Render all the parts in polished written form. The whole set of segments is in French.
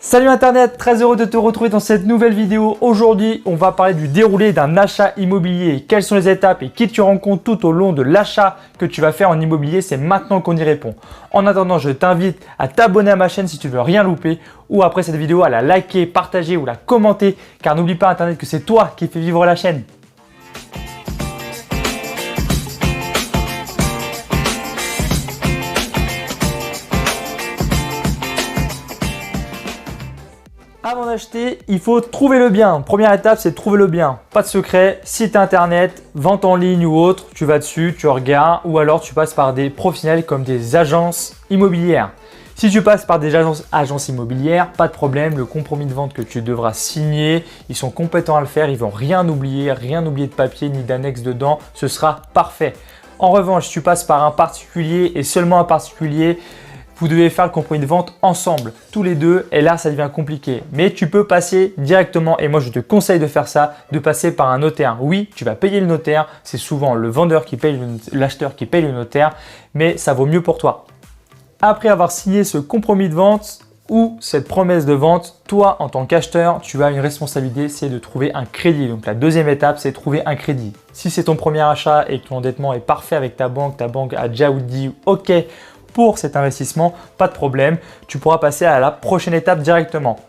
Salut Internet, très heureux de te retrouver dans cette nouvelle vidéo. Aujourd'hui, on va parler du déroulé d'un achat immobilier. Quelles sont les étapes et qui tu rencontres tout au long de l'achat que tu vas faire en immobilier? C'est maintenant qu'on y répond. En attendant, je t'invite à t'abonner à ma chaîne si tu veux rien louper ou après cette vidéo à la liker, partager ou la commenter car n'oublie pas Internet que c'est toi qui fais vivre la chaîne. Avant d'acheter, il faut trouver le bien. Première étape, c'est de trouver le bien. Pas de secret, site internet, vente en ligne ou autre, tu vas dessus, tu regardes ou alors tu passes par des professionnels comme des agences immobilières. Si tu passes par des agences immobilières, pas de problème, le compromis de vente que tu devras signer, ils sont compétents à le faire, ils vont rien oublier de papier ni d'annexe dedans, ce sera parfait. En revanche, si tu passes par un particulier et seulement un particulier, vous devez faire le compromis de vente ensemble, tous les deux, et là ça devient compliqué. Mais tu peux passer directement, et moi je te conseille de faire ça, de passer par un notaire. Oui, tu vas payer le notaire, c'est souvent le vendeur qui paye l'acheteur qui paye le notaire, mais ça vaut mieux pour toi. Après avoir signé ce compromis de vente ou cette promesse de vente, toi en tant qu'acheteur, tu as une responsabilité, c'est de trouver un crédit. Donc la deuxième étape, c'est trouver un crédit. Si c'est ton premier achat et que ton endettement est parfait avec ta banque a déjà dit OK pour cet investissement, pas de problème, tu pourras passer à la prochaine étape directement.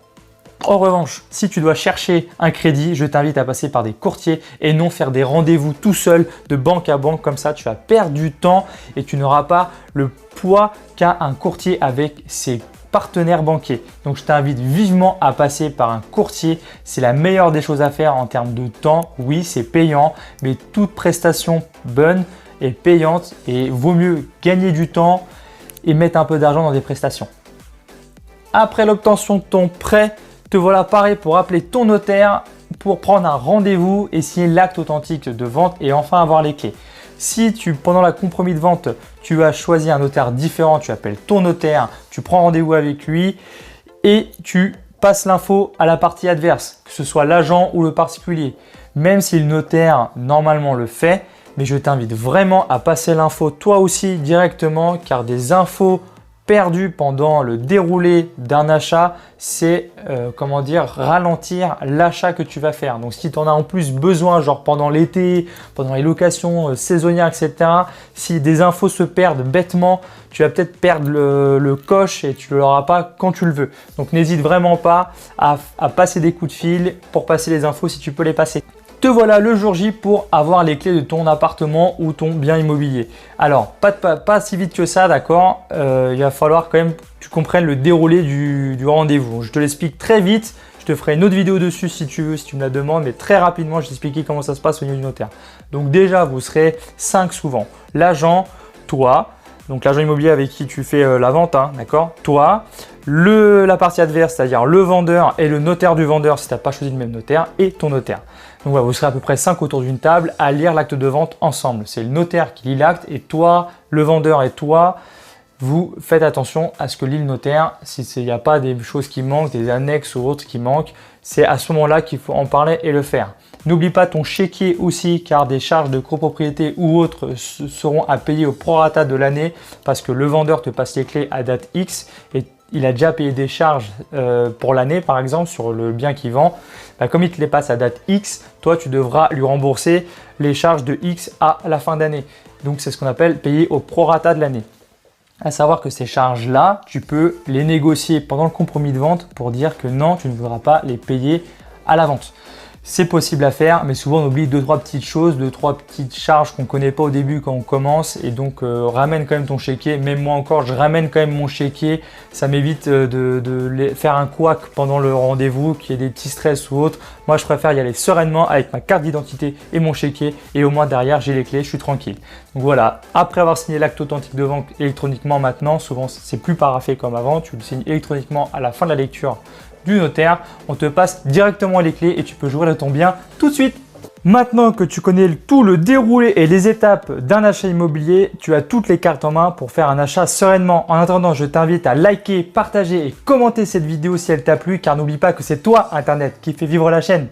En revanche, si tu dois chercher un crédit, je t'invite à passer par des courtiers et non faire des rendez-vous tout seul de banque à banque. Comme ça, tu vas perdre du temps et tu n'auras pas le poids qu'a un courtier avec ses partenaires banquiers. Donc, je t'invite vivement à passer par un courtier. C'est la meilleure des choses à faire en termes de temps. Oui, c'est payant, mais toute prestation bonne est payante et vaut mieux gagner du temps et mettre un peu d'argent dans des prestations. Après l'obtention de ton prêt, te voilà paré pour appeler ton notaire pour prendre un rendez-vous et signer l'acte authentique de vente et enfin avoir les clés. Si pendant la compromis de vente, tu as choisi un notaire différent, tu appelles ton notaire, tu prends rendez-vous avec lui et tu passes l'info à la partie adverse, que ce soit l'agent ou le particulier. Même si le notaire normalement le fait, mais je t'invite vraiment à passer l'info toi aussi directement car des infos perdues pendant le déroulé d'un achat, c'est ralentir l'achat que tu vas faire. Donc si tu en as en plus besoin, genre pendant l'été, pendant les locations saisonnières, etc., si des infos se perdent bêtement, tu vas peut-être perdre le coche et tu ne l'auras pas quand tu le veux. Donc n'hésite vraiment pas à passer des coups de fil pour passer les infos si tu peux les passer. Te voilà le jour J pour avoir les clés de ton appartement ou ton bien immobilier. Alors, pas si vite que ça, d'accord. Il va falloir quand même que tu comprennes le déroulé du rendez-vous. Je te l'explique très vite. Je te ferai une autre vidéo dessus si tu veux, si tu me la demandes. Mais très rapidement, je vais t'expliquer comment ça se passe au niveau du notaire. Donc déjà, vous serez 5 souvent. L'agent, toi, donc l'agent immobilier avec qui tu fais la vente, hein, d'accord. Toi, la partie adverse, c'est-à-dire le vendeur et le notaire du vendeur si tu n'as pas choisi le même notaire et ton notaire. Donc voilà, vous serez à peu près 5 autour d'une table à lire l'acte de vente ensemble. C'est le notaire qui lit l'acte et toi, le vendeur et toi, vous faites attention à ce que lit le notaire. S'il n'y a pas des choses qui manquent, des annexes ou autres qui manquent, c'est à ce moment-là qu'il faut en parler et le faire. N'oublie pas ton chéquier aussi car des charges de copropriété ou autres seront à payer au prorata de l'année parce que le vendeur te passe les clés à date X et il a déjà payé des charges pour l'année par exemple sur le bien qu'il vend. Comme il te les passe à date X, toi tu devras lui rembourser les charges de X à la fin d'année. Donc c'est ce qu'on appelle payer au prorata de l'année. À savoir que ces charges-là, tu peux les négocier pendant le compromis de vente pour dire que non, tu ne voudras pas les payer à la vente. C'est possible à faire, mais souvent on oublie 2-3 petites choses, 2-3 petites charges qu'on ne connaît pas au début quand on commence. Et donc ramène quand même ton chéquier. Même moi encore, je ramène quand même mon chéquier. Ça m'évite de faire un couac pendant le rendez-vous, qu'il y ait des petits stress ou autre. Moi, je préfère y aller sereinement avec ma carte d'identité et mon chéquier. Et au moins derrière, j'ai les clés, je suis tranquille. Donc voilà, après avoir signé l'acte authentique de vente électroniquement maintenant, souvent c'est plus paraphé comme avant. Tu le signes électroniquement à la fin de la lecture du notaire, on te passe directement les clés et tu peux jouer de ton bien tout de suite. Maintenant que tu connais tout le déroulé et les étapes d'un achat immobilier, tu as toutes les cartes en main pour faire un achat sereinement. En attendant, je t'invite à liker, partager et commenter cette vidéo si elle t'a plu car n'oublie pas que c'est toi Internet qui fait vivre la chaîne.